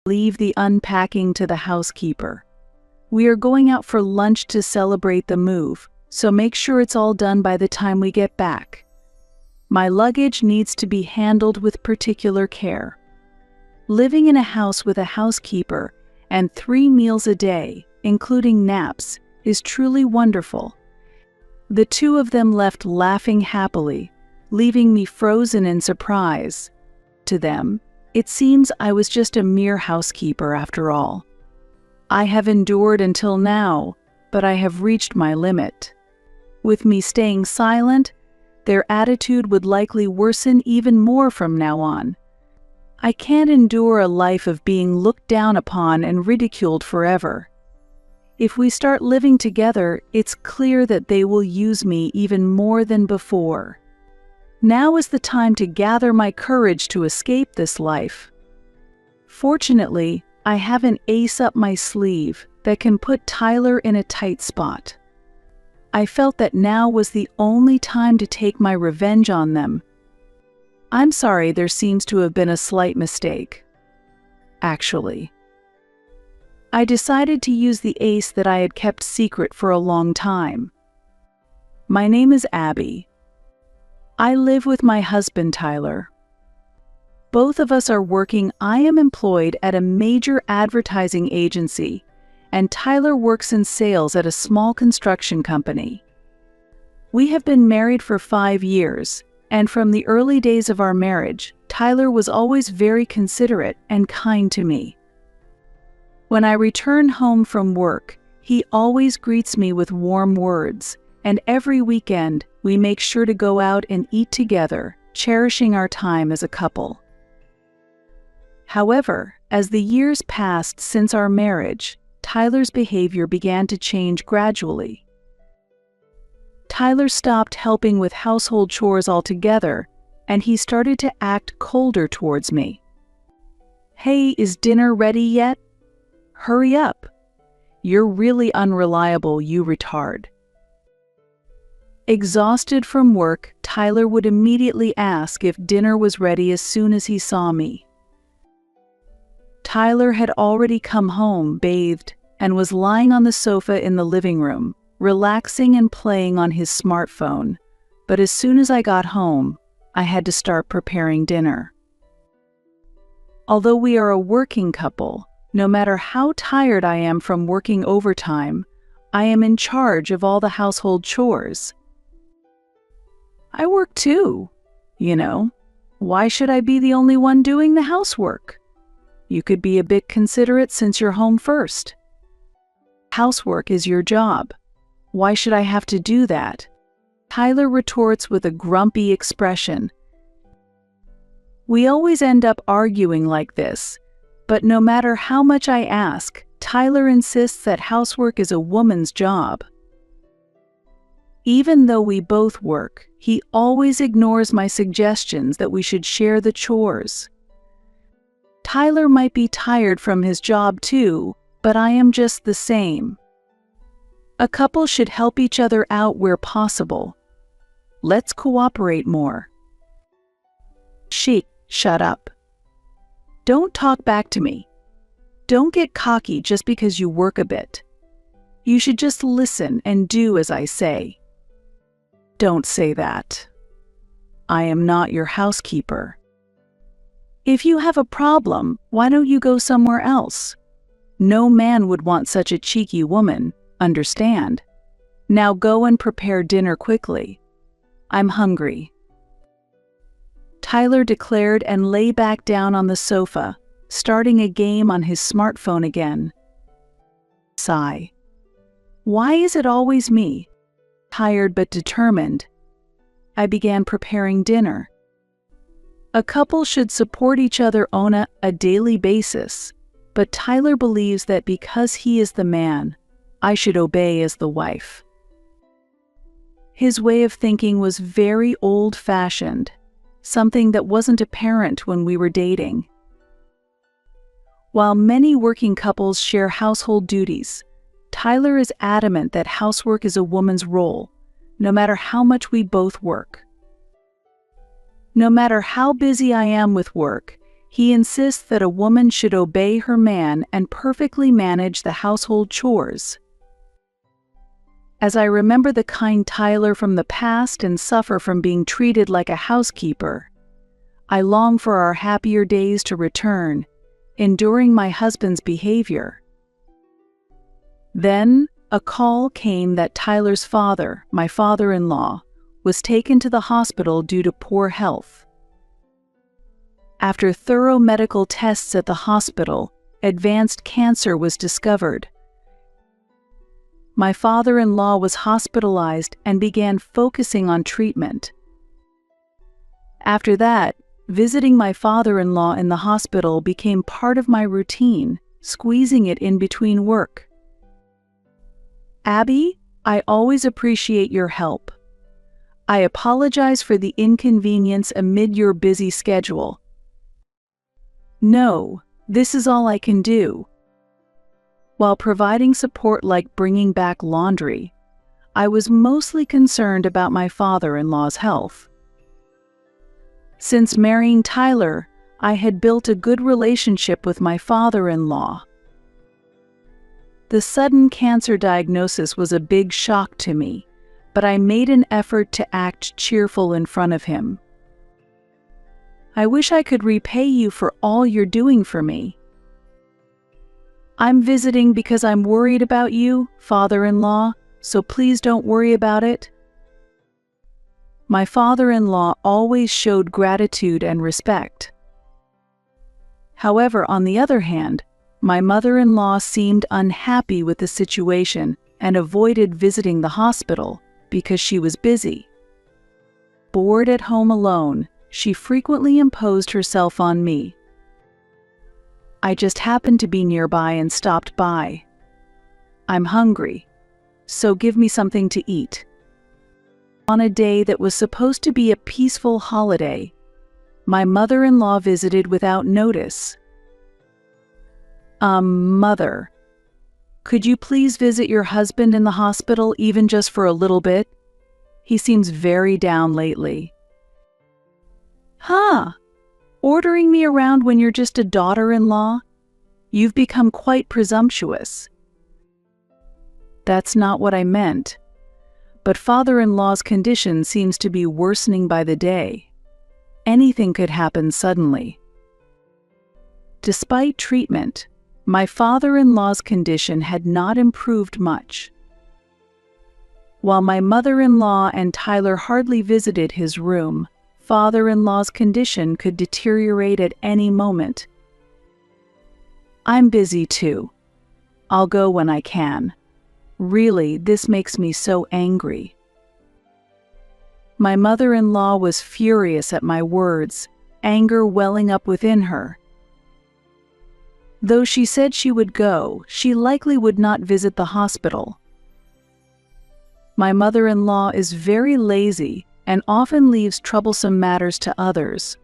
Leave the unpacking to the housekeeper. We are going out for lunch to celebrate the move, so make sure it's all done by the time we get back. My luggage needs to be handled with particular care. Living in a house with a housekeeper and 3 meals a day, including naps, is truly wonderful. The two of them left laughing happily, leaving me frozen in surprise. To them, it seems I was just a mere housekeeper after all. I have endured until now, but I have reached my limit. With me staying silent, their attitude would likely worsen even more from now on. I can't endure a life of being looked down upon and ridiculed forever. If we start living together, it's clear that they will use me even more than before. Now is the time to gather my courage to escape this life. Fortunately, I have an ace up my sleeve that can put Tyler in a tight spot. I felt that now was the only time to take my revenge on them. I'm sorry, there seems to have been a slight mistake. Actually, I decided to use the ace that I had kept secret for a long time. My name is Abby. I live with my husband, Tyler. Both of us are working. I am employed at a major advertising agency, and Tyler works in sales at a small construction company. We have been married for 5 years, and from the early days of our marriage, Tyler was always very considerate and kind to me. When I return home from work, he always greets me with warm words, and every weekend we make sure to go out and eat together, cherishing our time as a couple. However, as the years passed since our marriage, Tyler's behavior began to change gradually. Tyler stopped helping with household chores altogether, and he started to act colder towards me. "Hey, is dinner ready yet? Hurry up. You're really unreliable, you retard." Exhausted from work, Tyler would immediately ask if dinner was ready as soon as he saw me. Tyler had already come home, bathed, and was lying on the sofa in the living room, relaxing and playing on his smartphone. But as soon as I got home, I had to start preparing dinner. Although we are a working couple, no matter how tired I am from working overtime, I am in charge of all the household chores. I work too, you know. Why should I be the only one doing the housework? You could be a bit considerate since you're home first. Housework is your job. Why should I have to do that? Tyler retorts with a grumpy expression. We always end up arguing like this, but no matter how much I ask, Tyler insists that housework is a woman's job. Even though we both work, he always ignores my suggestions that we should share the chores. Tyler might be tired from his job too, but I am just the same. A couple should help each other out where possible. Let's cooperate more. Shut up. Don't talk back to me. Don't get cocky just because you work a bit. You should just listen and do as I say. Don't say that. I am not your housekeeper. If you have a problem, why don't you go somewhere else? No man would want such a cheeky woman, understand? Now go and prepare dinner quickly. I'm hungry. Tyler declared and lay back down on the sofa, starting a game on his smartphone again. Sigh. Why is it always me? Tired but determined, I began preparing dinner. A couple should support each other on a daily basis, but Tyler believes that because he is the man, I should obey as the wife. His way of thinking was very old-fashioned, something that wasn't apparent when we were dating. While many working couples share household duties, Tyler is adamant that housework is a woman's role, no matter how much we both work. No matter how busy I am with work, He insists that a woman should obey her man and perfectly manage the household chores. As I remember the kind Tyler from the past and suffer from being treated like a housekeeper, I long for our happier days to return, enduring my husband's behavior. Then, a call came that Tyler's father, my father-in-law, was taken to the hospital due to poor health. After thorough medical tests at the hospital, advanced cancer was discovered. My father-in-law was hospitalized and began focusing on treatment. After that, visiting my father-in-law in the hospital became part of my routine, squeezing it in between work. Abby, I always appreciate your help. I apologize for the inconvenience amid your busy schedule. No, this is all I can do. While providing support like bringing back laundry, I was mostly concerned about my father-in-law's health. Since marrying Tyler, I had built a good relationship with my father-in-law. The sudden cancer diagnosis was a big shock to me, but I made an effort to act cheerful in front of him. I wish I could repay you for all you're doing for me. I'm visiting because I'm worried about you, father-in-law, so please don't worry about it. My father-in-law always showed gratitude and respect. However, on the other hand, my mother-in-law seemed unhappy with the situation and avoided visiting the hospital because she was busy. Bored at home alone, she frequently imposed herself on me. I just happened to be nearby and stopped by. I'm hungry, so give me something to eat. On a day that was supposed to be a peaceful holiday, my mother-in-law visited without notice. Mother, could you please visit your husband in the hospital even just for a little bit? He seems very down lately. Huh? Ordering me around when you're just a daughter-in-law? You've become quite presumptuous. That's not what I meant. But father-in-law's condition seems to be worsening by the day. Anything could happen suddenly. Despite treatment, my father-in-law's condition had not improved much. While my mother-in-law and Tyler hardly visited his room, father-in-law's condition could deteriorate at any moment. I'm busy too. I'll go when I can. Really, this makes me so angry. My mother-in-law was furious at my words, anger welling up within her. Though she said she would go, she likely would not visit the hospital. My mother-in-law is very lazy and often leaves troublesome matters to others.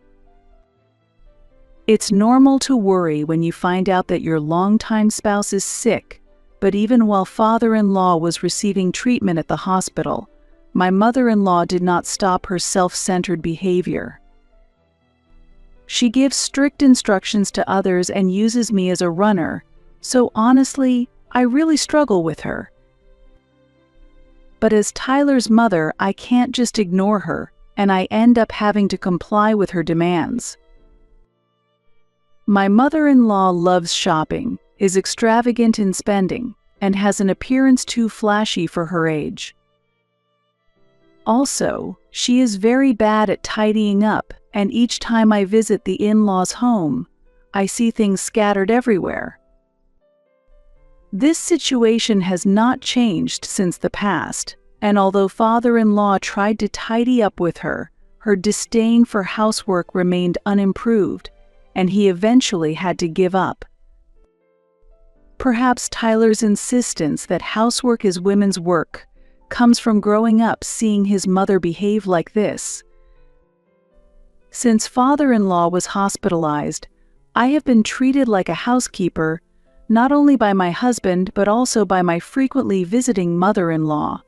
It's normal to worry when you find out that your longtime spouse is sick, but even while father-in-law was receiving treatment at the hospital, my mother-in-law did not stop her self-centered behavior. She gives strict instructions to others and uses me as a runner, so honestly, I really struggle with her. But as Tyler's mother, I can't just ignore her, and I end up having to comply with her demands. My mother-in-law loves shopping, is extravagant in spending, and has an appearance too flashy for her age. Also, she is very bad at tidying up, and each time I visit the in-laws' home, I see things scattered everywhere. This situation has not changed since the past, and although father-in-law tried to tidy up with her, her disdain for housework remained unimproved, and he eventually had to give up. Perhaps Tyler's insistence that housework is women's work comes from growing up seeing his mother behave like this. Since father-in-law was hospitalized, I have been treated like a housekeeper, not only by my husband but also by my frequently visiting mother-in-law.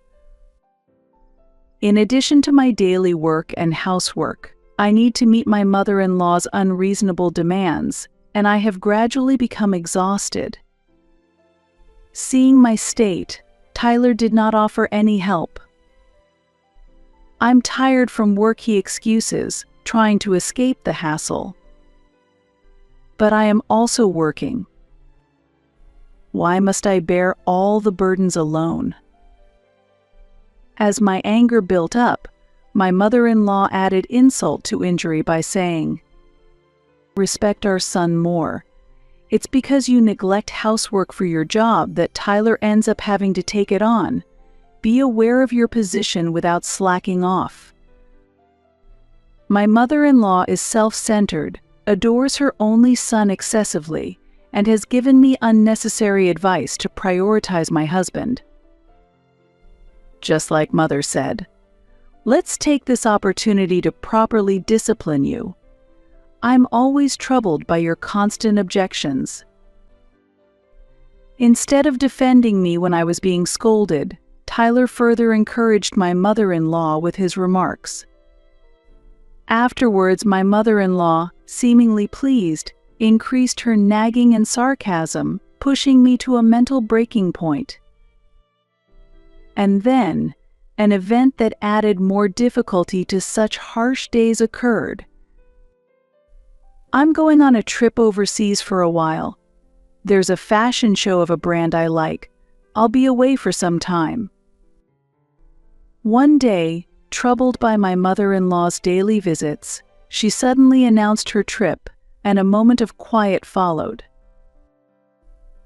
In addition to my daily work and housework, I need to meet my mother-in-law's unreasonable demands, and I have gradually become exhausted. Seeing my state, Tyler did not offer any help. I'm tired from work, he excuses, trying to escape the hassle. But I am also working. Why must I bear all the burdens alone? As my anger built up, my mother-in-law added insult to injury by saying, "Respect our son more. It's because you neglect housework for your job that Tyler ends up having to take it on. Be aware of your position without slacking off." My mother-in-law is self-centered, adores her only son excessively, and has given me unnecessary advice to prioritize my husband. Just like Mother said, "Let's take this opportunity to properly discipline you. I'm always troubled by your constant objections." Instead of defending me when I was being scolded, Tyler further encouraged my mother-in-law with his remarks. Afterwards, my mother-in-law, seemingly pleased, increased her nagging and sarcasm, pushing me to a mental breaking point. And then, an event that added more difficulty to such harsh days occurred. I'm going on a trip overseas for a while. There's a fashion show of a brand I like. I'll be away for some time. One day, troubled by my mother-in-law's daily visits, she suddenly announced her trip, and a moment of quiet followed.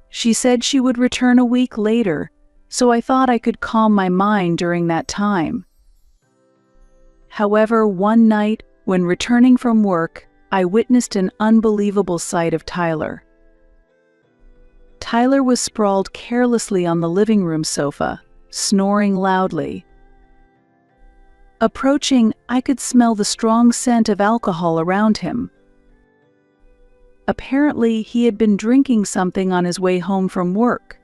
She said she would return a week later, so I thought I could calm my mind during that time. However, one night, when returning from work, I witnessed an unbelievable sight of Tyler. Tyler was sprawled carelessly on the living room sofa, snoring loudly. Approaching, I could smell the strong scent of alcohol around him. Apparently, he had been drinking something on his way home from work.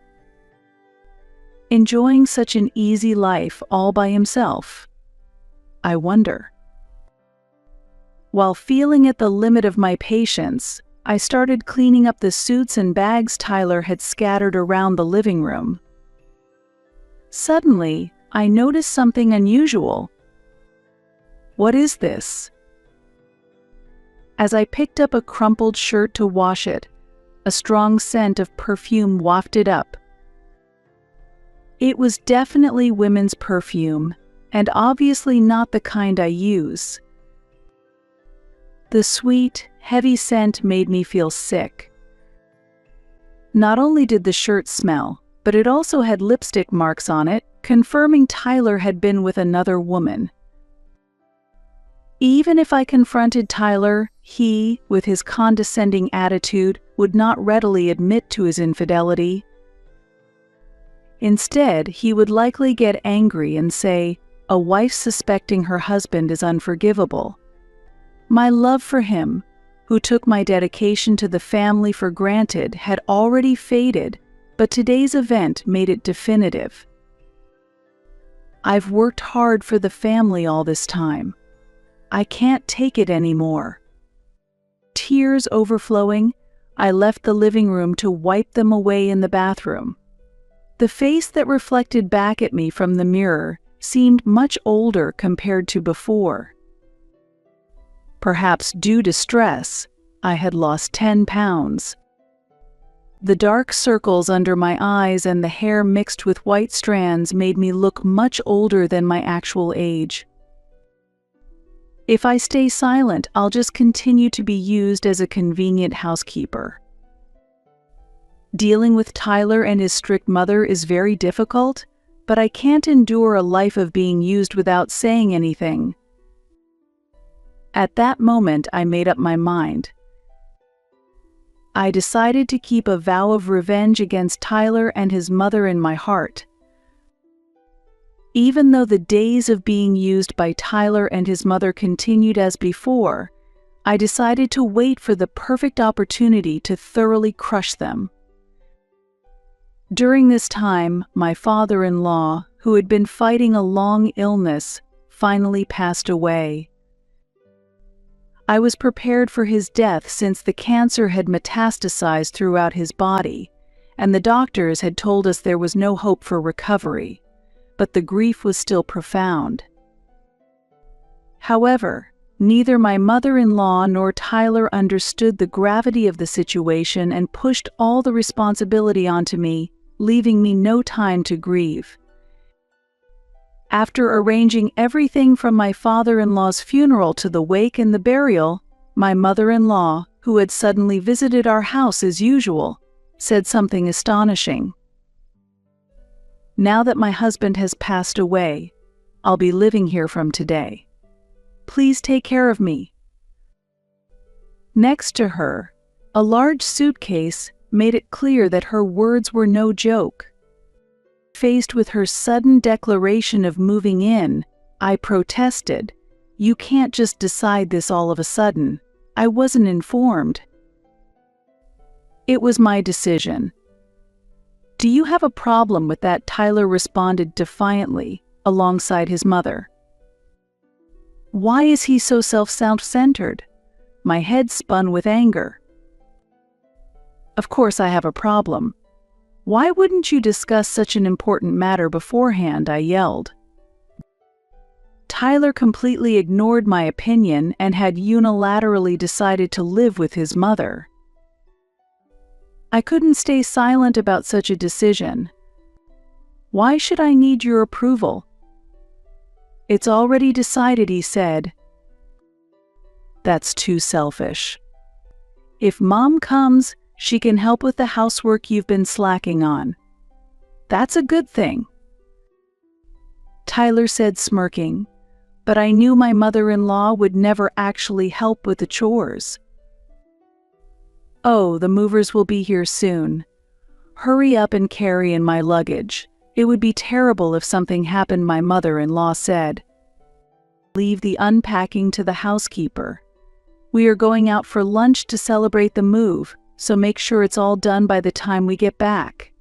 Enjoying such an easy life all by himself? I wonder. While feeling at the limit of my patience, I started cleaning up the suits and bags Tyler had scattered around the living room. Suddenly, I noticed something unusual. "What is this?" As I picked up a crumpled shirt to wash it, a strong scent of perfume wafted up. It was definitely women's perfume, and obviously not the kind I use. The sweet, heavy scent made me feel sick. Not only did the shirt smell, but it also had lipstick marks on it, confirming Tyler had been with another woman. Even if I confronted Tyler, he, with his condescending attitude, would not readily admit to his infidelity. Instead, he would likely get angry and say, "A wife suspecting her husband is unforgivable." My love for him, who took my dedication to the family for granted, had already faded, but today's event made it definitive. I've worked hard for the family all this time. I can't take it anymore. Tears overflowing, I left the living room to wipe them away in the bathroom. The face that reflected back at me from the mirror seemed much older compared to before. Perhaps due to stress, I had lost 10 pounds. The dark circles under my eyes and the hair mixed with white strands made me look much older than my actual age. If I stay silent, I'll just continue to be used as a convenient housekeeper. Dealing with Tyler and his strict mother is very difficult, but I can't endure a life of being used without saying anything. At that moment, I made up my mind. I decided to keep a vow of revenge against Tyler and his mother in my heart. Even though the days of being used by Tyler and his mother continued as before, I decided to wait for the perfect opportunity to thoroughly crush them. During this time, my father-in-law, who had been fighting a long illness, finally passed away. I was prepared for his death since the cancer had metastasized throughout his body, and the doctors had told us there was no hope for recovery, but the grief was still profound. However, neither my mother-in-law nor Tyler understood the gravity of the situation and pushed all the responsibility onto me, leaving me no time to grieve. After arranging everything from my father-in-law's funeral to the wake and the burial, my mother-in-law, who had suddenly visited our house as usual, said something astonishing. "Now that my husband has passed away, I'll be living here from today. Please take care of me." Next to her, a large suitcase made it clear that her words were no joke. Faced with her sudden declaration of moving in, I protested. "You can't just decide this all of a sudden. I wasn't informed." "It was my decision." "Do you have a problem with that?" Tyler responded defiantly, alongside his mother. "Why is he so self-centered?" My head spun with anger. "Of course I have a problem. Why wouldn't you discuss such an important matter beforehand?" I yelled. Tyler completely ignored my opinion and had unilaterally decided to live with his mother. I couldn't stay silent about such a decision. "Why should I need your approval?" "It's already decided," he said. "That's too selfish. If Mom comes, she can help with the housework you've been slacking on. That's a good thing," Tyler said, smirking, but I knew my mother-in-law would never actually help with the chores. "Oh, the movers will be here soon. Hurry up and carry in my luggage. It would be terrible if something happened," my mother-in-law said. "Leave the unpacking to the housekeeper. We are going out for lunch to celebrate the move, so make sure it's all done by the time we get back.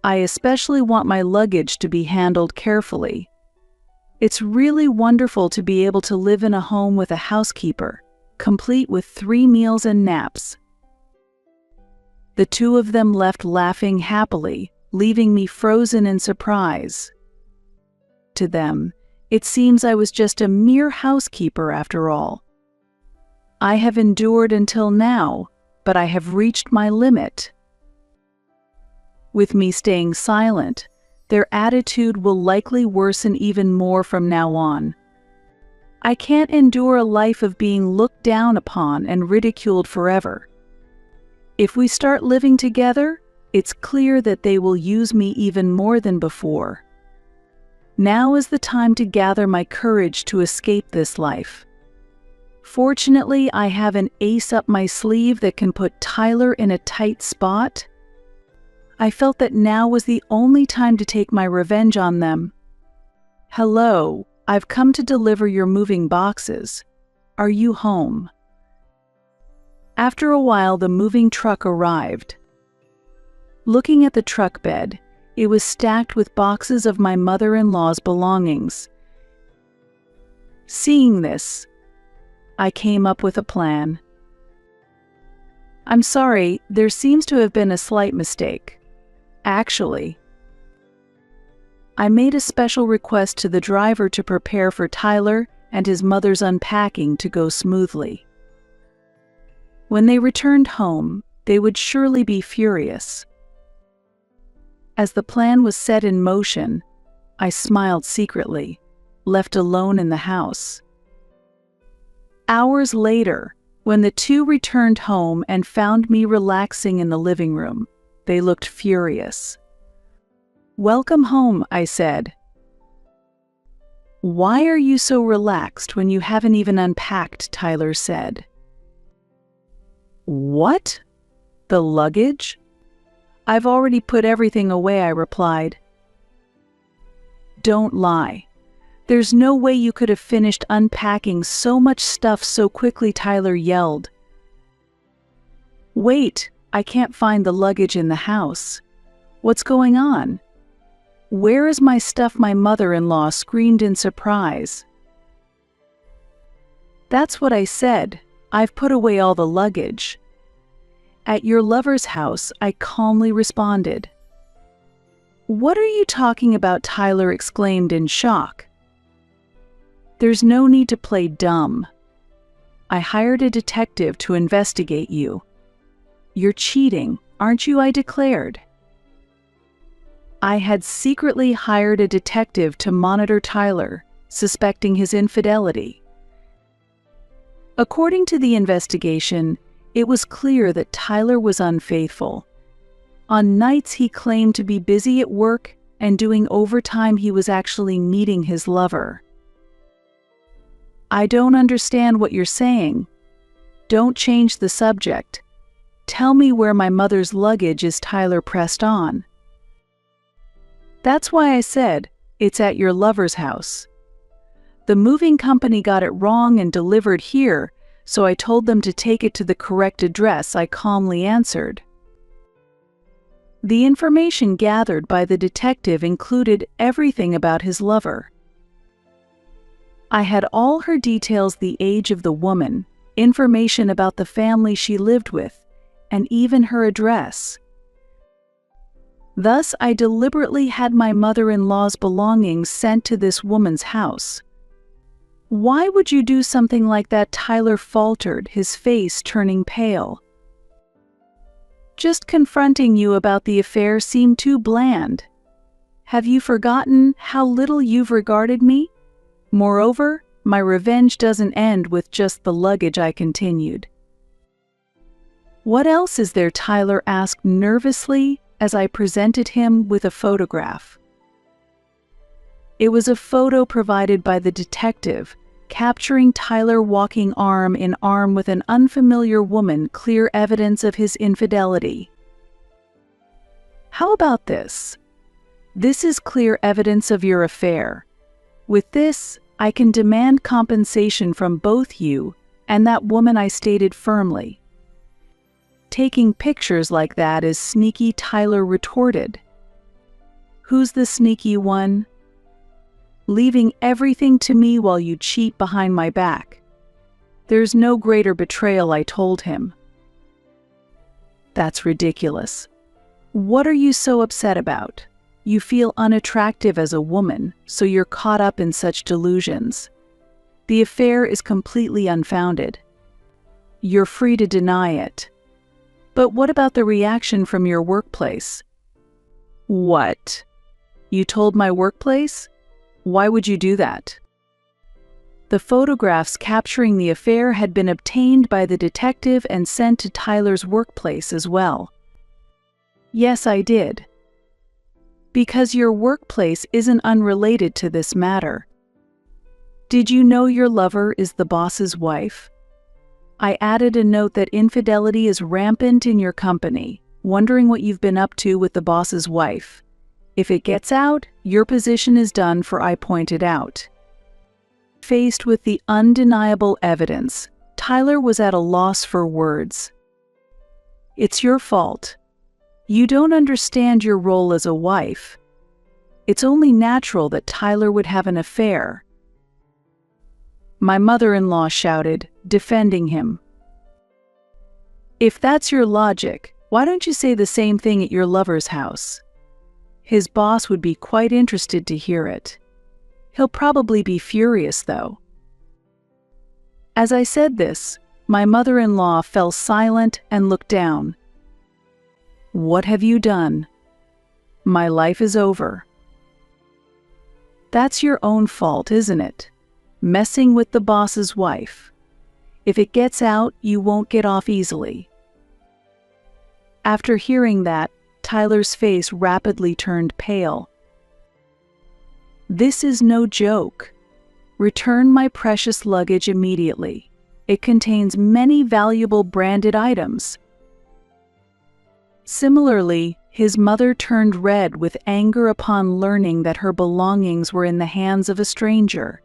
I especially want my luggage to be handled carefully. It's really wonderful to be able to live in a home with a housekeeper, complete with 3 meals and naps." The two of them left laughing happily, leaving me frozen in surprise. To them, it seems I was just a mere housekeeper after all. I have endured until now, but I have reached my limit. With me staying silent, their attitude will likely worsen even more from now on. I can't endure a life of being looked down upon and ridiculed forever. If we start living together, it's clear that they will use me even more than before. Now is the time to gather my courage to escape this life. Fortunately, I have an ace up my sleeve that can put Tyler in a tight spot. I felt that now was the only time to take my revenge on them. "Hello, I've come to deliver your moving boxes. Are you home?" After a while, the moving truck arrived. Looking at the truck bed, it was stacked with boxes of my mother-in-law's belongings. Seeing this, I came up with a plan. "I'm sorry, there seems to have been a slight mistake. Actually, I made a special request to the driver to prepare for Tyler and his mother's unpacking to go smoothly. When they returned home, they would surely be furious." As the plan was set in motion, I smiled secretly, left alone in the house. Hours later, when the two returned home and found me relaxing in the living room, they looked furious. "Welcome home," I said. "Why are you so relaxed when you haven't even unpacked?" Tyler said. "What? The luggage?" "I've already put everything away," I replied. "Don't lie. There's no way you could have finished unpacking so much stuff so quickly," Tyler yelled. "Wait, I can't find the luggage in the house. What's going on? Where is my stuff?" my mother-in-law screamed in surprise. That's what I said. I've put away all the luggage. At your lover's house, I calmly responded. What are you talking about? Tyler exclaimed in shock. There's no need to play dumb. I hired a detective to investigate you. You're cheating, aren't you? I declared. I had secretly hired a detective to monitor Tyler, suspecting his infidelity. According to the investigation, it was clear that Tyler was unfaithful. On nights he claimed to be busy at work, and doing overtime he was actually meeting his lover. I don't understand what you're saying. Don't change the subject. Tell me where my mother's luggage is. Tyler pressed on. That's why I said, it's at your lover's house. The moving company got it wrong and delivered here, so I told them to take it to the correct address. I calmly answered. The information gathered by the detective included everything about his lover. I had all her details: the age of the woman, information about the family she lived with, and even her address. Thus, I deliberately had my mother-in-law's belongings sent to this woman's house. Why would you do something like that? Tyler faltered, his face turning pale. Just confronting you about the affair seemed too bland. Have you forgotten how little you've regarded me? Moreover, my revenge doesn't end with just the luggage. I continued. What else is there? Tyler asked nervously as I presented him with a photograph. It was a photo provided by the detective, capturing Tyler walking arm in arm with an unfamiliar woman, clear evidence of his infidelity. How about this? This is clear evidence of your affair. With this, I can demand compensation from both you and that woman, I stated firmly. Taking pictures like that is sneaky, Tyler retorted. Who's the sneaky one? Leaving everything to me while you cheat behind my back. There's no greater betrayal, I told him. That's ridiculous. What are you so upset about? You feel unattractive as a woman, so you're caught up in such delusions. The affair is completely unfounded. You're free to deny it. But what about the reaction from your workplace? What? You told my workplace? Why would you do that? The photographs capturing the affair had been obtained by the detective and sent to Tyler's workplace as well. Yes, I did. Because your workplace isn't unrelated to this matter. Did you know your lover is the boss's wife? I added a note that infidelity is rampant in your company, wondering what you've been up to with the boss's wife. If it gets out, your position is done for, I pointed out. Faced with the undeniable evidence, Tyler was at a loss for words. It's your fault. You don't understand your role as a wife. It's only natural that Tyler would have an affair. My mother-in-law shouted, defending him. If that's your logic, why don't you say the same thing at your lover's house? His boss would be quite interested to hear it. He'll probably be furious, though. As I said this, my mother-in-law fell silent and looked down. What have you done? My life is over. That's your own fault, isn't it? Messing with the boss's wife. If it gets out, you won't get off easily. After hearing that, Tyler's face rapidly turned pale. This is no joke. Return my precious luggage immediately. It contains many valuable branded items. Similarly, his mother turned red with anger upon learning that her belongings were in the hands of a stranger.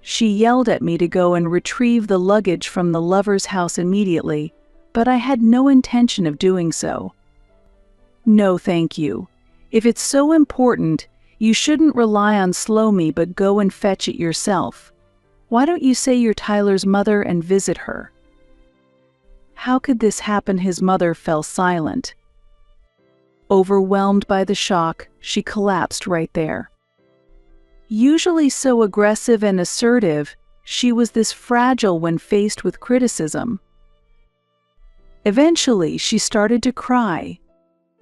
She yelled at me to go and retrieve the luggage from the lover's house immediately, but I had no intention of doing so. No, thank you. If it's so important, you shouldn't rely on Slow Me but go and fetch it yourself. Why don't you say you're Tyler's mother and visit her?" How could this happen? His mother fell silent. Overwhelmed by the shock, she collapsed right there. Usually so aggressive and assertive, she was this fragile when faced with criticism. Eventually, she started to cry.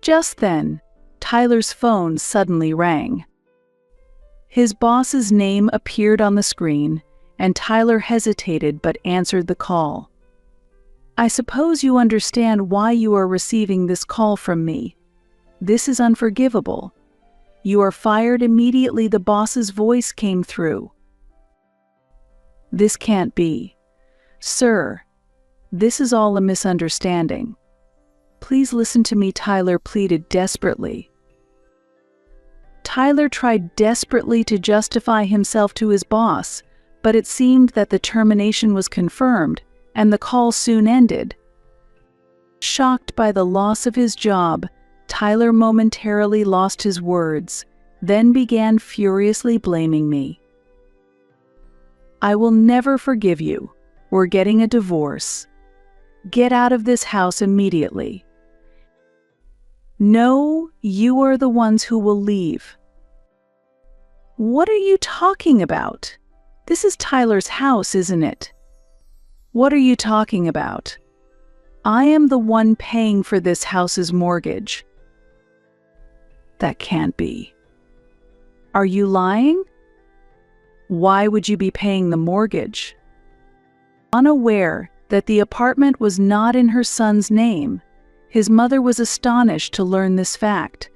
Just then, Tyler's phone suddenly rang. His boss's name appeared on the screen, and Tyler hesitated but answered the call. "I suppose you understand why you are receiving this call from me. This is unforgivable. You are fired immediately." The boss's voice came through. "This can't be. Sir, this is all a misunderstanding. Please listen to me," Tyler pleaded desperately. Tyler tried desperately to justify himself to his boss, but it seemed that the termination was confirmed, and the call soon ended. Shocked by the loss of his job, Tyler momentarily lost his words, then began furiously blaming me. "I will never forgive you. We're getting a divorce. Get out of this house immediately." "No, you are the ones who will leave." "What are you talking about? This is Tyler's house, isn't it?" "What are you talking about? I am the one paying for this house's mortgage." "That can't be. Are you lying? Why would you be paying the mortgage?" Unaware that the apartment was not in her son's name, his mother was astonished to learn this fact.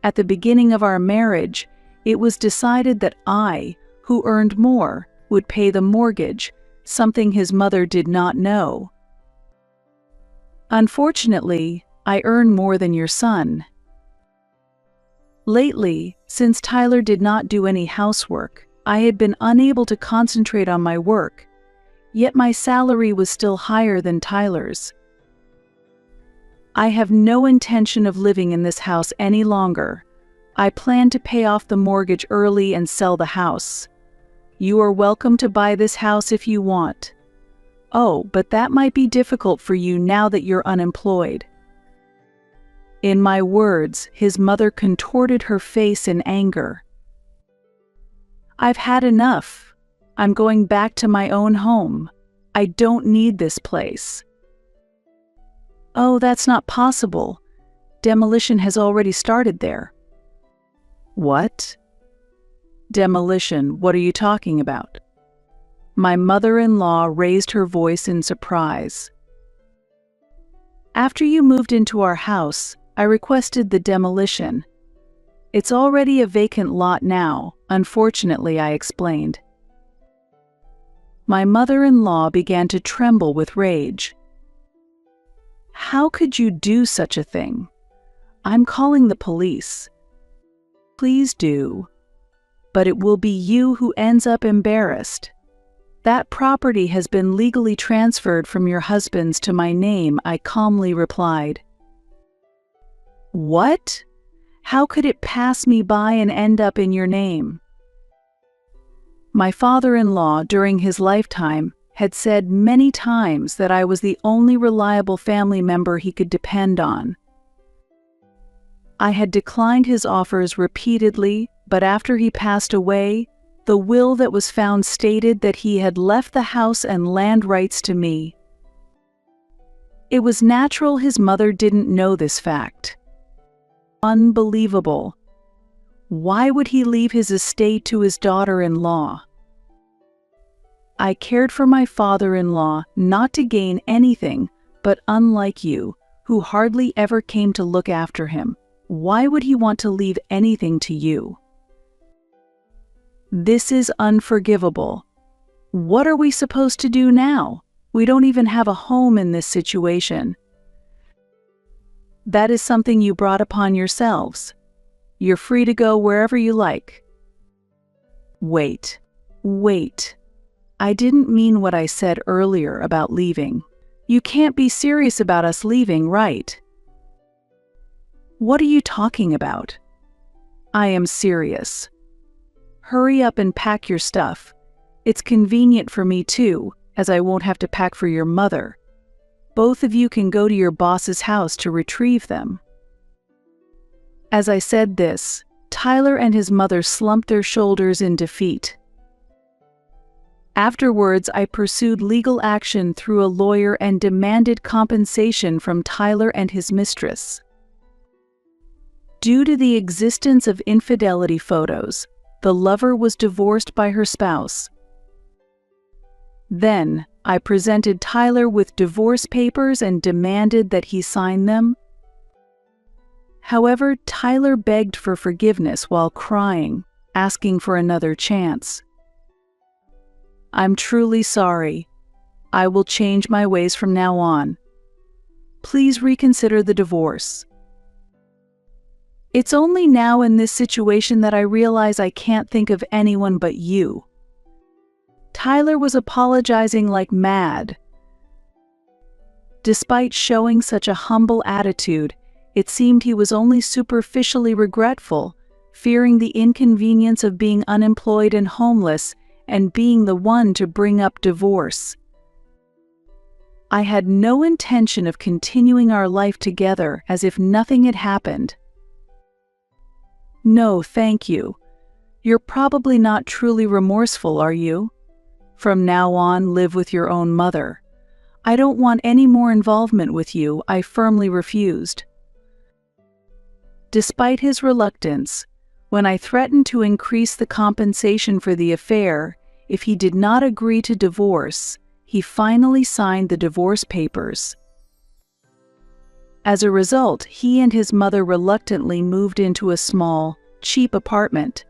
At the beginning of our marriage, it was decided that I, who earned more, would pay the mortgage, something his mother did not know. "Unfortunately, I earn more than your son." Lately, since Tyler did not do any housework, I had been unable to concentrate on my work, yet my salary was still higher than Tyler's. "I have no intention of living in this house any longer. I plan to pay off the mortgage early and sell the house. You are welcome to buy this house if you want. Oh, but that might be difficult for you now that you're unemployed." In my words, his mother contorted her face in anger. "I've had enough. I'm going back to my own home. I don't need this place." "Oh, that's not possible. Demolition has already started there." "What? Demolition? What are you talking about?" My mother-in-law raised her voice in surprise. "After you moved into our house, I requested the demolition. It's already a vacant lot now, unfortunately," I explained. My mother-in-law began to tremble with rage. "How could you do such a thing? I'm calling the police." "Please do. But it will be you who ends up embarrassed. That property has been legally transferred from your husband's to my name," I calmly replied. "What? How could it pass me by and end up in your name?" My father-in-law, during his lifetime, had said many times that I was the only reliable family member he could depend on. I had declined his offers repeatedly, but after he passed away, the will that was found stated that he had left the house and land rights to me. It was natural his mother didn't know this fact. Unbelievable. Why would he leave his estate to his daughter-in-law? I cared for my father-in-law not to gain anything, but unlike you, who hardly ever came to look after him, why would he want to leave anything to you? This is unforgivable. What are we supposed to do now? We don't even have a home in this situation. That is something you brought upon yourselves. You're free to go wherever you like. Wait. I didn't mean what I said earlier about leaving. You can't be serious about us leaving, right? What are you talking about? I am serious. Hurry up and pack your stuff. It's convenient for me too, as I won't have to pack for your mother. Both of you can go to your boss's house to retrieve them." As I said this, Tyler and his mother slumped their shoulders in defeat. Afterwards, I pursued legal action through a lawyer and demanded compensation from Tyler and his mistress. Due to the existence of infidelity photos, the lover was divorced by her spouse. Then, I presented Tyler with divorce papers and demanded that he sign them. However, Tyler begged for forgiveness while crying, asking for another chance. "I'm truly sorry. I will change my ways from now on. Please reconsider the divorce. It's only now in this situation that I realize I can't think of anyone but you." Tyler was apologizing like mad. Despite showing such a humble attitude, it seemed he was only superficially regretful, fearing the inconvenience of being unemployed and homeless and being the one to bring up divorce. I had no intention of continuing our life together as if nothing had happened. "No, thank you. You're probably not truly remorseful, are you? From now on, live with your own mother. I don't want any more involvement with you," I firmly refused. Despite his reluctance, when I threatened to increase the compensation for the affair if he did not agree to divorce, he finally signed the divorce papers. As a result, he and his mother reluctantly moved into a small, cheap apartment.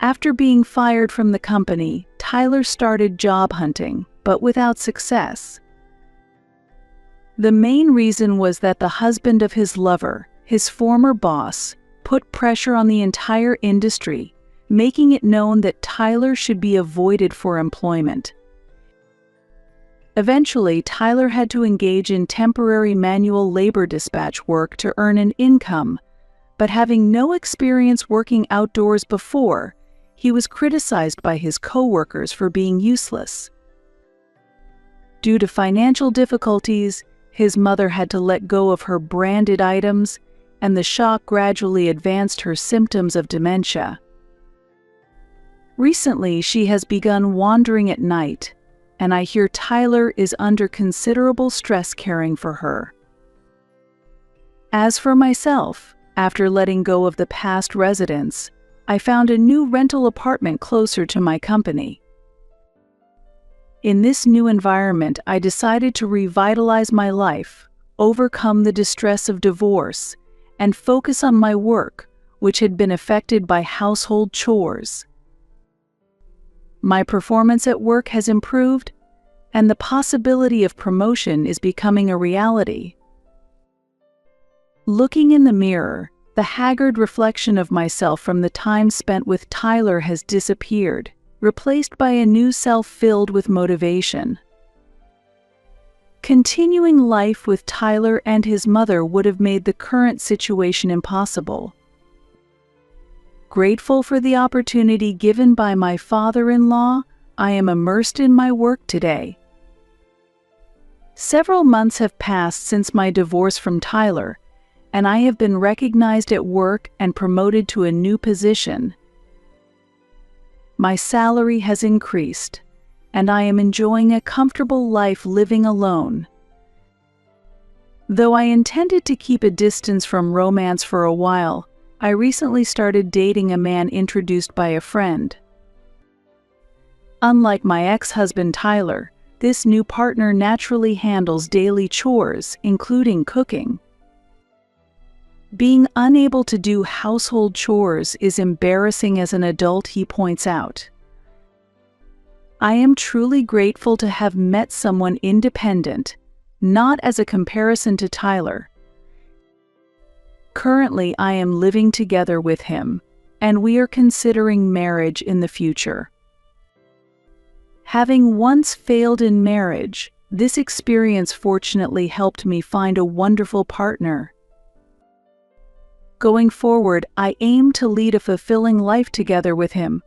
After being fired from the company, Tyler started job hunting, but without success. The main reason was that the husband of his lover, his former boss, put pressure on the entire industry, making it known that Tyler should be avoided for employment. Eventually, Tyler had to engage in temporary manual labor dispatch work to earn an income, but having no experience working outdoors before, he was criticized by his co-workers for being useless. Due to financial difficulties, his mother had to let go of her branded items, and the shock gradually advanced her symptoms of dementia. Recently, she has begun wandering at night, and I hear Tyler is under considerable stress caring for her. As for myself, after letting go of the past residence, I found a new rental apartment closer to my company. In this new environment, I decided to revitalize my life, overcome the distress of divorce, and focus on my work, which had been affected by household chores. My performance at work has improved, and the possibility of promotion is becoming a reality. Looking in the mirror, the haggard reflection of myself from the time spent with Tyler has disappeared, replaced by a new self filled with motivation. Continuing life with Tyler and his mother would have made the current situation impossible. Grateful for the opportunity given by my father-in-law, I am immersed in my work today. Several months have passed since my divorce from Tyler, and I have been recognized at work and promoted to a new position. My salary has increased, and I am enjoying a comfortable life living alone. Though I intended to keep a distance from romance for a while, I recently started dating a man introduced by a friend. Unlike my ex-husband Tyler, this new partner naturally handles daily chores, including cooking. Being unable to do household chores is embarrassing as an adult, he points out. I am truly grateful to have met someone independent, not as a comparison to Tyler. Currently, I am living together with him, and we are considering marriage in the future. Having once failed in marriage, this experience fortunately helped me find a wonderful partner. Going forward, I aim to lead a fulfilling life together with him,